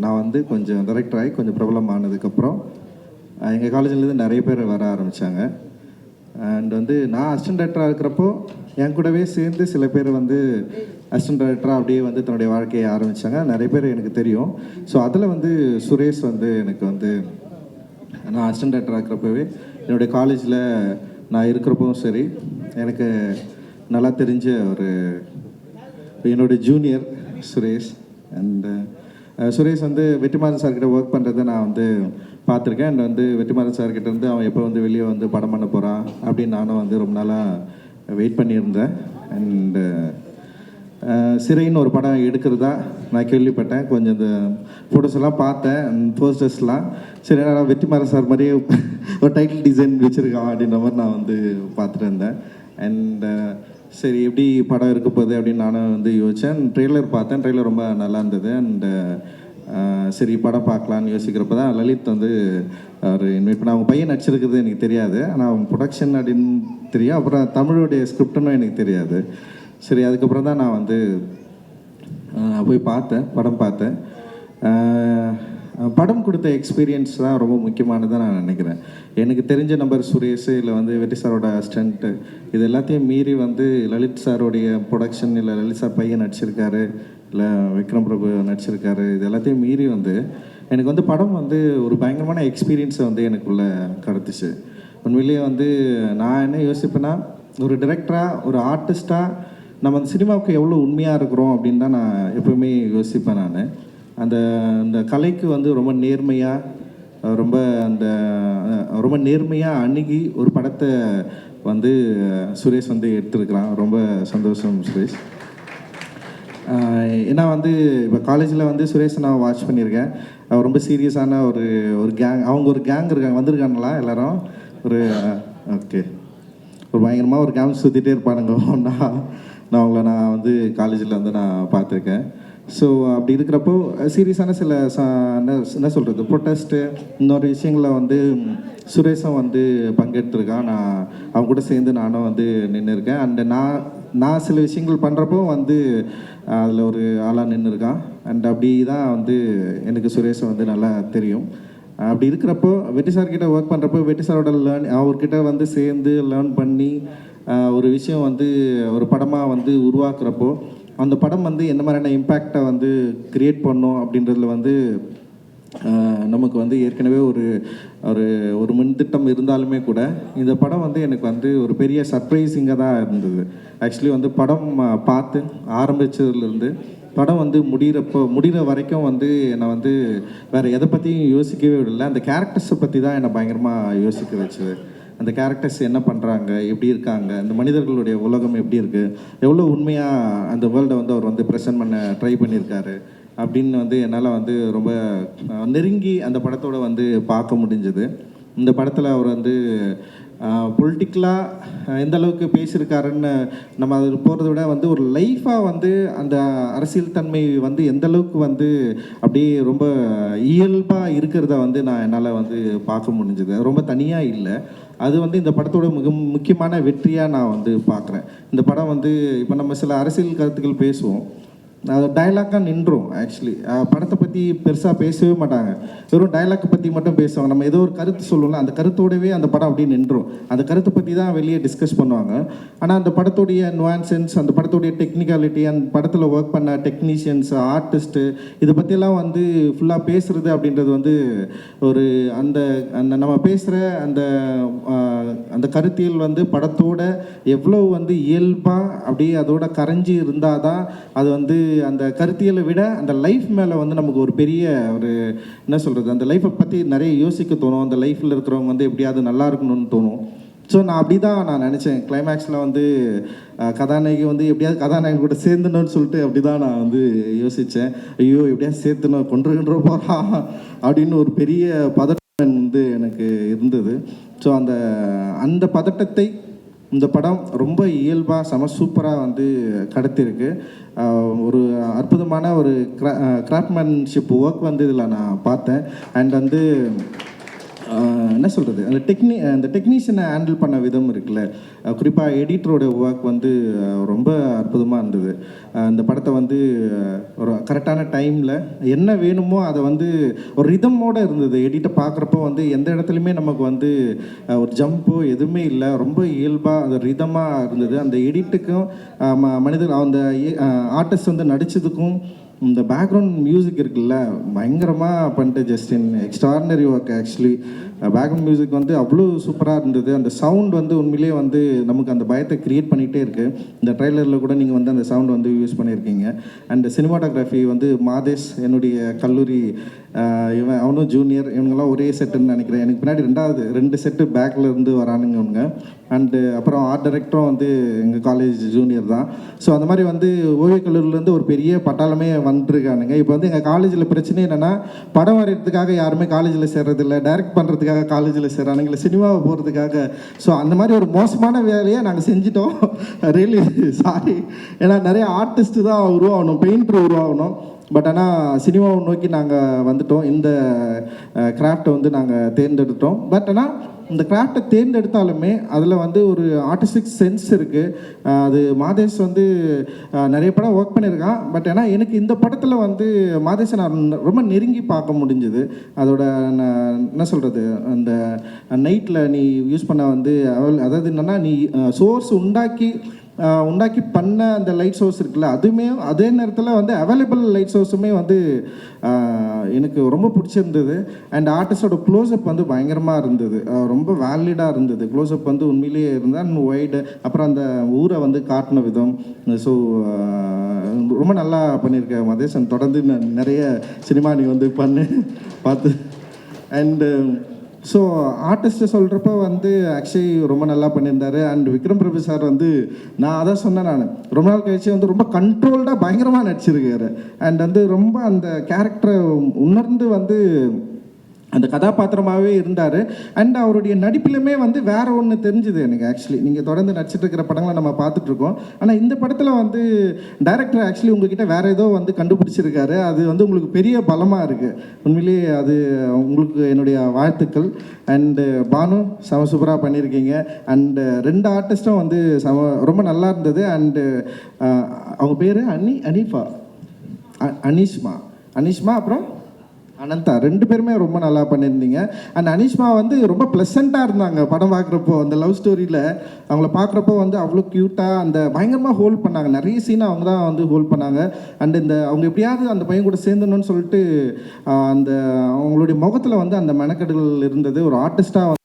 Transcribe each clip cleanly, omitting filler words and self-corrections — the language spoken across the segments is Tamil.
நான் வந்து கொஞ்சம் டைரக்டர் ஆகி கொஞ்சம் பிரபலமானதுக்கப்புறம் எங்கள் காலேஜ்லேருந்து நிறைய பேர் வர ஆரம்பித்தாங்க. அண்ட் வந்து நான் அசிஸ்டன்ட் டைரக்டராக இருக்கிறப்போ என் கூடவே சேர்ந்து சில பேர் வந்து அசிஸ்டன்ட் டைரக்டராக அப்படியே வந்து தன்னுடைய வாழ்க்கையை ஆரம்பித்தாங்க. நிறைய பேர் எனக்கு தெரியும். ஸோ அதில் வந்து சுரேஷ் வந்து எனக்கு வந்து நான் அசிஸ்டன்ட் டைரக்டராக இருக்கிறப்பவே என்னுடைய காலேஜில் நான் இருக்கிறப்பவும் சரி, எனக்கு நல்லா தெரிஞ்ச ஒரு என்னுடைய ஜூனியர் சுரேஷ். அண்டு சுரேஷ் வந்து வெற்றிமாறன் சார்கிட்ட ஒர்க் பண்ணுறதை நான் வந்து பார்த்துருக்கேன். அண்ட் வந்து வெற்றிமாறன் சார்கிட்ட இருந்து அவன் எப்போ வந்து வெளியே வந்து படம் பண்ண போகிறான் அப்படின்னு நானும் வந்து ரொம்ப நாளாக வெயிட் பண்ணியிருந்தேன். அண்டு சிறைன்னு ஒரு படம் எடுக்கிறதா நான் கேள்விப்பட்டேன். கொஞ்சம் இந்த ஃபோட்டோஸ் எல்லாம் பார்த்தேன், போஸ்டர்ஸ்லாம். சரி, நான் வெற்றிமாறன் சார் மாதிரியே ஒரு டைட்டில் டிசைன் வச்சுருக்கான் அப்படின்ற மாதிரி நான் வந்து பார்த்துட்டு இருந்தேன். அண்ட் சரி, எப்படி படம் இருக்க போகுது அப்படின்னு நானும் வந்து யோசித்தேன். ட்ரெய்லர் பார்த்தேன், ட்ரெய்லர் ரொம்ப நல்லா இருந்தது. அண்டு சரி படம் பார்க்கலான்னு யோசிக்கிறப்ப தான் லலித் வந்து அவர் இன்வைட் பண்ண. அவங்க பையன் நடிச்சிருக்கிறது எனக்கு தெரியாது, ஆனால் அவங்க ப்ரொடக்ஷன் அப்படின்னு தெரியும். அப்புறம் தமிழுடைய ஸ்கிரிப்டுன்னு எனக்கு தெரியாது. சரி, அதுக்கப்புறம் தான் நான் வந்து போய் பார்த்தேன், படம் பார்த்தேன். படம் கொடுத்த எக்ஸ்பீரியன்ஸ் தான் ரொம்ப முக்கியமானதாக நான் நினைக்கிறேன். எனக்கு தெரிஞ்ச நம்பர் சுரேஷ், இல்லை வந்து வெற்றி சாரோட அசிஸ்டண்ட்டு, இது எல்லாத்தையும் மீறி வந்து லலித் சாரோடைய ப்ரொடக்ஷன், இல்லை லலித் சார் பையன் நடிச்சிருக்காரு, இல்லை விக்ரம் பிரபு நடிச்சிருக்காரு, இது எல்லாத்தையும் மீறி வந்து எனக்கு வந்து படம் வந்து ஒரு பயங்கரமான எக்ஸ்பீரியன்ஸை வந்து எனக்குள்ளே கடத்துச்சு. உண்மையிலேயே வந்து நான் என்ன யோசிப்பேன்னா, ஒரு டைரக்டராக, ஒரு ஆர்டிஸ்ட்டாக நம்ம அந்த சினிமாவுக்கு எவ்வளோ உண்மையாக இருக்கிறோம் அப்படின்னு தான் நான் எப்போவுமே யோசிப்பேன். நான் அந்த கலைக்கு வந்து ரொம்ப நேர்மையாக அணுகி ஒரு படத்தை வந்து சுரேஷ் வந்து எடுத்துருக்கிறான். ரொம்ப சந்தோஷம் சுரேஷ். ஏன்னா வந்து இப்போ காலேஜில் வந்து சுரேஷை நான் வாட்ச் பண்ணியிருக்கேன். ரொம்ப சீரியஸான ஒரு கேங், அவங்க ஒரு கேங் இருக்காங்க, வந்திருக்காங்களா எல்லாரும்? ஓகே, ஒரு பயங்கரமாக ஒரு கேங் சுற்றிட்டே இருப்பானுங்க. நான் அவங்கள நான் வந்து காலேஜில் வந்து நான் பார்த்துருக்கேன். ஸோ அப்படி இருக்கிறப்போ சீரியஸான சில என்ன சொல்கிறது, ப்ரொட்டஸ்ட்டு, இன்னொரு விஷயங்களில் வந்து சுரேஷும் வந்து பங்கெடுத்துருக்கான். நான் அவங்க கூட சேர்ந்து நானும் வந்து நின்று இருக்கேன். அண்டு நான் சில விஷயங்கள் பண்ணுறப்போ வந்து அதில் ஒரு ஆளாக நின்று இருக்கான். அண்ட் அப்படி தான் வந்து எனக்கு சுரேஷை வந்து நல்லா தெரியும். அப்படி இருக்கிறப்போ வெற்றி சார்கிட்ட ஒர்க் பண்ணுறப்போ வெற்றி சாரோட அவர்கிட்ட வந்து சேர்ந்து லேர்ன் பண்ணி ஒரு விஷயம் வந்து ஒரு படமாக வந்து உருவாக்குறப்போ அந்த படம் வந்து என்ன மாதிரியான இம்பேக்டை வந்து க்ரியேட் பண்ணோம் அப்படின்றதுல வந்து நமக்கு வந்து ஏற்கனவே ஒரு முன்திட்டம் இருந்தாலுமே கூட இந்த படம் வந்து எனக்கு வந்து ஒரு பெரிய சர்ப்ரைசிங்காக தான் இருந்தது. ஆக்சுவலி வந்து படம் பார்த்து ஆரம்பித்ததுலேருந்து படம் வந்து முடிகிற வரைக்கும் வந்து என்னை வந்து வேறு எதை பற்றியும் யோசிக்கவே விடலை. அந்த கேரக்டர்ஸை பற்றி தான் என்னை பயங்கரமாக யோசிக்க வச்சுது. அந்த கேரக்டர்ஸ் என்ன பண்ணுறாங்க, எப்படி இருக்காங்க, அந்த மனிதர்களுடைய உலகம் எப்படி இருக்குது, எவ்வளோ உண்மையாக அந்த வேர்ல்டை வந்து அவர் வந்து ப்ரெசென்ட் பண்ண ட்ரை பண்ணியிருக்காரு அப்படின்னு வந்து என்னால் வந்து ரொம்ப நெருங்கி அந்த படத்தோடு வந்து பார்க்க முடிஞ்சது. இந்த படத்தில் அவர் வந்து பொலிட்டிக்கலாக எந்த அளவுக்கு பேசியிருக்காருன்னு நம்ம அதில் போகிறத விட வந்து ஒரு லைஃபாக வந்து அந்த அரசியல் தன்மை வந்து எந்த அளவுக்கு வந்து அப்படியே ரொம்ப இயல்பாக இருக்கிறத வந்து நான் என்னால் வந்து பார்க்க முடிஞ்சது. ரொம்ப தனியாக இல்லை, அது வந்து இந்த படத்தோட மிக முக்கியமான வெற்றியாக நான் வந்து பார்க்குறேன். இந்த படம் வந்து இப்போ நம்ம சில அரசியல் கருத்துக்கள் பேசுவோம், அது டைலாக்காக நின்றோம். ஆக்சுவலி படத்தை பற்றி பெருசாக பேசவே மாட்டாங்க, வெறும் டைலாக்கை பற்றி மட்டும் பேசுவாங்க. நம்ம ஏதோ ஒரு கருத்து சொல்லுவோம்ல, அந்த கருத்தோடவே அந்த படம் அப்படியே நின்றோம். அந்த கருத்தை பற்றி தான் வெளியே டிஸ்கஸ் பண்ணுவாங்க. ஆனால் அந்த படத்துடைய நுவான்சன்ஸ், அந்த படத்துடைய டெக்னிக்காலிட்டி, அந்த படத்தில் ஒர்க் பண்ண டெக்னீஷியன்ஸ், ஆர்டிஸ்ட்டு, இதை பற்றியெல்லாம் வந்து ஃபுல்லாக பேசுகிறது அப்படின்றது வந்து ஒரு அந்த அந்த நம்ம பேசுகிற அந்த கருத்தியல் வந்து படத்தோட எவ்வளோ வந்து இயல்பாக அப்படியே அதோட கரைஞ்சி இருந்தால் தான் அது வந்து அந்த கருத்தியலை விட அந்த லைஃப் மேலே வந்து நமக்கு ஒரு பெரிய ஒரு என்ன சொல்கிறது, அந்த லைஃப்பை பற்றி நிறைய யோசிக்க தோணும். அந்த லைஃப்பில் இருக்கிறவங்க வந்து எப்படியாவது நல்லா இருக்கணும்னு தோணும். ஸோ நான் அப்படி தான் நான் நினச்சேன். கிளைமேக்ஸில் வந்து கதாநாயகி வந்து எப்படியாவது கதாநாயகன் கூட சேர்ந்துணும்னு சொல்லிட்டு அப்படி தான் நான் வந்து யோசித்தேன். ஐயோ எப்படியாவது சேர்த்துணும், கொன்று போகிறா அப்படின்னு ஒரு பெரிய பதட்டம் வந்து எனக்கு இருந்தது. ஸோ அந்த பதட்டத்தை இந்த படம் ரொம்ப இயல்பாக சூப்பராக வந்து கடத்திருக்கு. ஒரு அற்புதமான ஒரு கிராஃப்ட்மேன்ஷிப் ஒர்க் வந்து இதில் நான் பார்த்தேன். அண்ட் வந்து என்ன சொல்கிறது, அந்த டெக்னீஷியனை ஹேண்டில் பண்ண விதம் இருக்குல்ல, குறிப்பாக எடிட்டரோட ஒர்க் வந்து ரொம்ப அற்புதமாக இருந்தது. இந்த படத்தை வந்து ஒரு கரெக்டான டைமில் என்ன வேணுமோ அதை வந்து ஒரு ரிதமோடு இருந்தது. எடிட்டை பார்க்குறப்போ வந்து எந்த இடத்துலையுமே நமக்கு வந்து ஒரு ஜம்போ எதுவுமே இல்லை, ரொம்ப இயல்பாக அது ரிதமாக இருந்தது. அந்த எடிட்டுக்கும் மனிதர் அந்த ஆர்டிஸ்ட் வந்து நடித்ததுக்கும் இந்த பேக்ரவுண்ட் மியூசிக் இருக்குல்ல, பயங்கரமாக பண்ணிட்டு Justin extraordinary work. Actually background music வந்து அவ்வளோ சூப்பராக இருந்தது. அந்த சவுண்ட் வந்து உண்மையிலேயே வந்து நமக்கு அந்த பயத்தை க்ரியேட் பண்ணிகிட்டே இருக்குது. இந்த ட்ரெய்லரில் கூட நீங்கள் வந்து அந்த சவுண்ட் வந்து யூஸ் பண்ணியிருக்கீங்க. அண்ட் சினிமாட்டோகிராஃபி வந்து மாதேஷ், என்னுடைய கல்லூரி அவனும் ஜூனியர், இவங்கெல்லாம் ஒரே செட்டுன்னு நினைக்கிறேன். எனக்கு பின்னாடி 2 செட்டு பேக்கில் இருந்து வரானுங்க இவங்க. அண்டு அப்புறம் ஆர்ட் டைரக்டரும் வந்து எங்கள் காலேஜ் ஜூனியர் தான். ஸோ அந்த மாதிரி வந்து ஓவியக் கல்லூரியிலேருந்து ஒரு பெரிய பட்டாளமே வந்துருக்கானுங்க. இப்போ வந்து எங்கள் காலேஜில் பிரச்சனை என்னென்னா, படம் வரைகிறதுக்காக யாருமே காலேஜில் சேர்றதில்லை, டைரக்ட் பண்ணுறதுக்காக காலேஜில் சேர்றானுங்க, இல்லை சினிமாவை போகிறதுக்காக. ஸோ அந்த மாதிரி ஒரு மோசமான வேலையை நாங்கள் செஞ்சிட்டோம். Really sorry. ஏன்னா நிறைய ஆர்டிஸ்ட்டு தான் உருவாகணும், பெயிண்டர் உருவாகணும். பட் ஆனால் சினிமாவை நோக்கி நாங்கள் வந்துட்டோம். இந்த கிராஃப்டை வந்து நாங்கள் தேர்ந்தெடுத்தோம். பட் ஆனால் இந்த கிராஃப்டை தேர்ந்தெடுத்தாலுமே அதில் வந்து ஒரு ஆர்டிஸ்டிக் சென்ஸ் இருக்குது. அது மாதேஷ் வந்து நிறைய படம் ஒர்க் பண்ணியிருக்கான். பட் ஆனால் எனக்கு இந்த படத்தில் வந்து மாதேஷை நான் ரொம்ப நெருங்கி பார்க்க முடிஞ்சுது. அதோட என்ன சொல்கிறது, அந்த நைட்டில் நீ யூஸ் பண்ண வந்து அதாவது என்னென்னா, நீ சோர்ஸ் உண்டாக்கி பண்ண அந்த லைட் சோர்ஸ் இருக்குல்ல, அதுவுமே அதே நேரத்தில் வந்து அவைலபிள் லைட் சோர்ஸுமே வந்து எனக்கு ரொம்ப பிடிச்சிருந்தது. அண்ட் ஆர்டிஸ்டோட க்ளோஸ்அப் வந்து பயங்கரமாக இருந்தது, ரொம்ப வேலிடாக இருந்தது. க்ளோஸ்அப் வந்து உண்மையிலேயே இருந்தால் இன்னும் ஒய்டு. அப்புறம் அந்த ஊரை வந்து காட்டின விதம், ஸோ ரொம்ப நல்லா பண்ணியிருக்கேன் மதேசன். தொடர்ந்து நிறைய சினிமா நீ வந்து பார்த்து. அண்டு ஸோ ஆர்டிஸ்ட்டை சொல்கிறப்ப வந்து ஆக்சுவலி ரொம்ப நல்லா பண்ணியிருந்தார். அண்ட் விக்ரம் பிரபு சார் வந்து நான் அதான் சொன்னேன், நான் ரொம்ப நாள் கழிச்சு வந்து ரொம்ப கண்ட்ரோல்டாக பயங்கரமாக நடிச்சிருக்காரு. அண்ட் வந்து ரொம்ப அந்த கேரக்டரை உணர்ந்து வந்து அந்த கதாபாத்திரமாகவே இருந்தார். அண்ட் அவருடைய நடிப்பிலுமே வந்து வேறு ஒன்று தெரிஞ்சுது எனக்கு. ஆக்சுவலி நீங்கள் தொடர்ந்து நடிச்சிட்டு இருக்கிற படங்களை நம்ம பார்த்துட்ருக்கோம். ஆனால் இந்த படத்தில் வந்து டைரக்டர் ஆக்சுவலி உங்ககிட்ட வேறு ஏதோ வந்து கண்டுபிடிச்சிருக்காரு. அது வந்து உங்களுக்கு பெரிய பலமாக இருக்குது. உண்மையிலேயே அது உங்களுக்கு என்னுடைய வாழ்த்துக்கள். அண்டு பானு சூப்பராக பண்ணியிருக்கீங்க. அண்டு 2 ஆர்டிஸ்ட்டும் வந்து ரொம்ப நல்லா இருந்தது. அண்டு அவங்க பேர் அனீஷ்மா அப்புறம் அனந்தா, 2 பேருமே ரொம்ப நல்லா பண்ணியிருந்தீங்க. அண்ட் அனீஷ்மா வந்து ரொம்ப ப்ளசண்ட்டாக இருந்தாங்க படம் பார்க்குறப்போ. அந்த லவ் ஸ்டோரியில் அவங்கள பார்க்குறப்போ வந்து அவ்வளோ க்யூட்டாக அந்த பயங்கரமாக ஹோல்ட் பண்ணாங்க. நிறைய சீனை அவங்க தான் வந்து ஹோல்ட் பண்ணாங்க. அண்ட் இந்த அவங்க எப்படியாவது அந்த பையன் கூட சேர்ந்தணும்னு சொல்லிட்டு அந்த அவங்களுடைய முகத்தில் வந்து அந்த மெனக்கெடுகள் இருந்தது. ஒரு ஆர்டிஸ்ட்டாக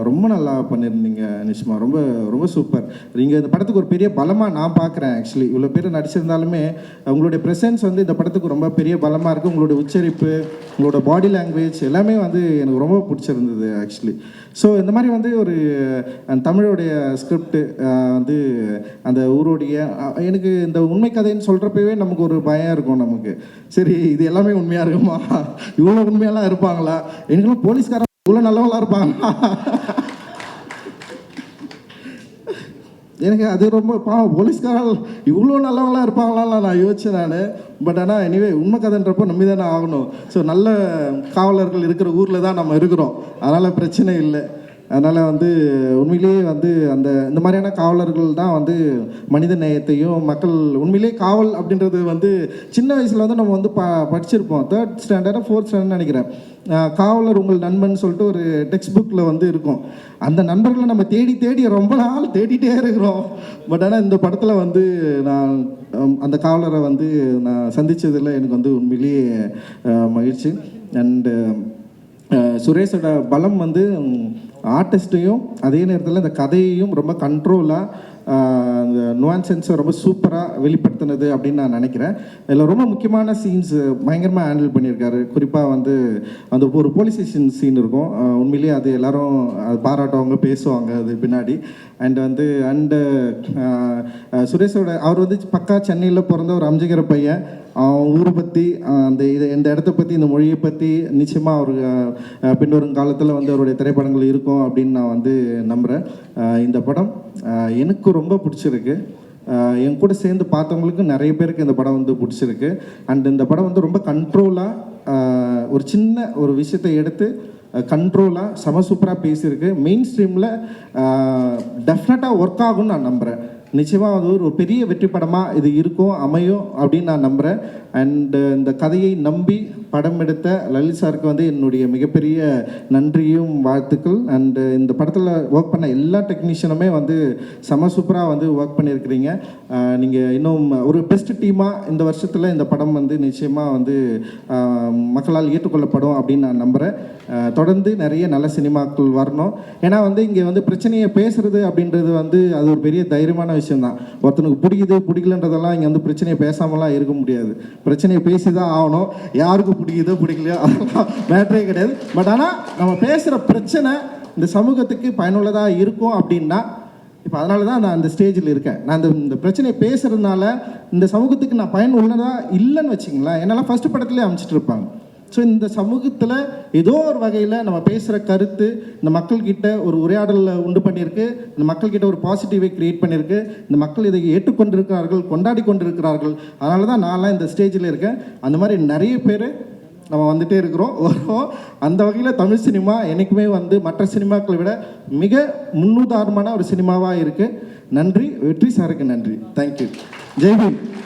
ரொம்ப நல்லா பண்ணியிருந்தீங்க நிஷ்மா, ரொம்ப ரொம்ப சூப்பர். நீங்கள் இந்த படத்துக்கு ஒரு பெரிய பலமாக நான் பார்க்குறேன். ஆக்சுவலி இவ்வளோ பேர் நடிச்சிருந்தாலுமே உங்களுடைய ப்ரெசன்ஸ் வந்து இந்த படத்துக்கு ரொம்ப பெரிய பலமாக இருக்குது. உங்களுடைய உச்சரிப்பு, உங்களோட பாடி லாங்குவேஜ் எல்லாமே வந்து எனக்கு ரொம்ப பிடிச்சிருந்தது ஆக்சுவலி. ஸோ இந்த மாதிரி வந்து ஒரு தமிழோடைய ஸ்கிரிப்ட் வந்து அந்த ஊரோடைய எனக்கு இந்த உண்மை கதைன்னு சொல்கிறப்பவே நமக்கு ஒரு பயம் இருக்கும். நமக்கு சரி இது எல்லாமே உண்மையாக இருக்குமா, இவ்வளோ உண்மையெல்லாம் இருப்பாங்களா, எனக்குலாம் போலீஸ்காரன் இவ்வளோ நல்லவங்களா இருப்பாங்க, எனக்கு அது ரொம்ப பாவம். போலீஸ்காரர்கள் இவ்வளோ நல்லவங்களாம் இருப்பாங்களாம் நான் யோசிச்சேன் நான். பட் ஆனால் எனிவே உண்மை கதைன்றப்போ நம்பி தானே ஆகணும். ஸோ நல்ல காவலர்கள் இருக்கிற ஊரில் தான் நம்ம இருக்கிறோம், அதனால் பிரச்சனை இல்லை. அதனால் வந்து உண்மையிலேயே வந்து இந்த மாதிரியான காவலர்கள் தான் வந்து மனித நேயத்தையும் மக்கள் உண்மையிலேயே காவல் அப்படின்றது வந்து சின்ன வயசில் வந்து நம்ம வந்து படிச்சிருப்போம். 3rd ஸ்டாண்டர்டோ 4th ஸ்டாண்டர்ட் நினைக்கிறேன். காவலர் உங்கள் நண்பன் சொல்லிட்டு ஒரு டெக்ஸ்ட் புக்கில் வந்து இருக்கும். அந்த நண்பர்களை நம்ம தேடி ரொம்ப நாள் தேடிட்டே இருக்கிறோம். பட் ஆனால் இந்த படத்தில் வந்து நான் அந்த காவலரை வந்து நான் சந்தித்ததில் எனக்கு வந்து உண்மையிலேயே மகிழ்ச்சி. அண்டு சுரேஷோட பலம் வந்து ஆர்டிஸ்ட்டையும் அதே நேரத்தில் இந்த கதையையும் ரொம்ப கண்ட்ரோலாக அந்த நுவான்சென்ஸை ரொம்ப சூப்பராக வெளிப்படுத்தினது அப்படின்னு நான் நினைக்கிறேன். இதில் ரொம்ப முக்கியமான சீன்ஸ் பயங்கரமாக ஹேண்டில் பண்ணியிருக்காரு. குறிப்பாக வந்து அந்த ஒரு போலீஸ் ஸ்டேஷன் சீன் இருக்கும். உண்மையிலேயே அது எல்லோரும் அது பாராட்டுவாங்க, பேசுவாங்க அது பின்னாடி. அண்டு சுரேஷோட அவர் வந்து பக்கா சென்னையில் பிறந்த ஒரு அம்ஜிகர பையன். ஊரை பற்றி இந்த இடத்த பற்றி இந்த மொழியை பற்றி நிச்சயமாக அவர் பின்வரும் காலத்தில் வந்து அவருடைய திரைப்படங்கள் இருக்கும் அப்படின்னு நான் வந்து நம்புகிறேன். இந்த படம் எனக்கு ரொம்ப பிடிச்சிருக்கு. என் கூட சேர்ந்து பார்த்தவங்களுக்கு நிறைய பேருக்கு இந்த படம் வந்து பிடிச்சிருக்கு. அண்ட் இந்த படம் வந்து ரொம்ப கண்ட்ரோலாக ஒரு சின்ன ஒரு விஷயத்தை எடுத்து கண்ட்ரோலாக செம சூப்பராக பேசியிருக்கு. மெயின் ஸ்ட்ரீமில் டெஃபினட்டாக ஒர்க் ஆகும்னு நான் நம்புகிறேன். நிச்சயமாக அது ஒரு பெரிய வெற்றி படமாக இது இருக்கும், அமையும் அப்படின்னு நான் நம்புகிறேன். அண்டு இந்த கதையை நம்பி படம் எடுத்த லலித் சாருக்கு வந்து என்னுடைய மிகப்பெரிய நன்றியும் வாழ்த்துக்கள். அண்டு இந்த படத்தில் ஒர்க் பண்ண எல்லா டெக்னீஷியனுமே வந்து செம சூப்பராக வந்து ஒர்க் பண்ணியிருக்கிறீங்க. நீங்கள் இன்னும் ஒரு பெஸ்ட் டீமாக இந்த வருஷத்தில் இந்த படம் வந்து நிச்சயமாக வந்து மக்களால் ஏற்றுக்கொள்ளப்படும் அப்படின்னு நான் நம்புகிறேன். தொடர்ந்து நிறைய நல்ல சினிமாக்கள் வரணும். ஏன்னா வந்து இங்கே வந்து பிரச்சனையை பேசுகிறது அப்படின்றது வந்து அது ஒரு பெரிய தைரியமான விஷயம்தான். ஒருத்தனுக்கு பிடிக்குது பிடிக்கலன்றதெல்லாம் இங்கே வந்து பிரச்சனையை பேசாமலாம் இருக்க முடியாது. பிரச்சனையை பேசி தான் ஆகணும். யாருக்கு பிடிக்குதோ பிடிக்கலையோ அதெல்லாம் மேட்டரே கிடையாது. பட் ஆனால் நம்ம பேசுகிற பிரச்சனை இந்த சமூகத்துக்கு பயனுள்ளதாக இருக்கும் அப்படின்னா, இப்போ அதனால தான் நான் அந்த ஸ்டேஜில் இருக்கேன். நான் இந்த பிரச்சனையை பேசுகிறதுனால இந்த சமூகத்துக்கு நான் பயனுள்ளதாக இல்லைன்னு வச்சிங்களேன், என்னெல்லாம் ஃபஸ்ட்டு படத்துலேயே அமைச்சிட்டு இருப்பாங்க. ஸோ இந்த சமூகத்தில் ஏதோ ஒரு வகையில் நம்ம பேசுகிற கருத்து இந்த மக்கள்கிட்ட ஒரு உரையாடலை உண்டு பண்ணியிருக்கு, இந்த மக்கள்கிட்ட ஒரு பாசிட்டிவை க்ரியேட் பண்ணியிருக்கு. இந்த மக்கள் இதை ஏற்றுக்கொண்டிருக்கிறார்கள், கொண்டாடி கொண்டிருக்கிறார்கள். அதனால தான் நான்லாம் இந்த ஸ்டேஜில் இருக்கேன். அந்த மாதிரி நிறைய பேர் நம்ம வந்துகிட்டே இருக்கிறோம், வரோம். அந்த வகையில் தமிழ் சினிமா என்றைக்குமே வந்து மற்ற சினிமாக்களை விட மிக முன்னுதாரணமான ஒரு சினிமாவாக இருக்குது. நன்றி. வெற்றி சாருக்கு நன்றி. தேங்க்யூ. ஜெய்பீம்.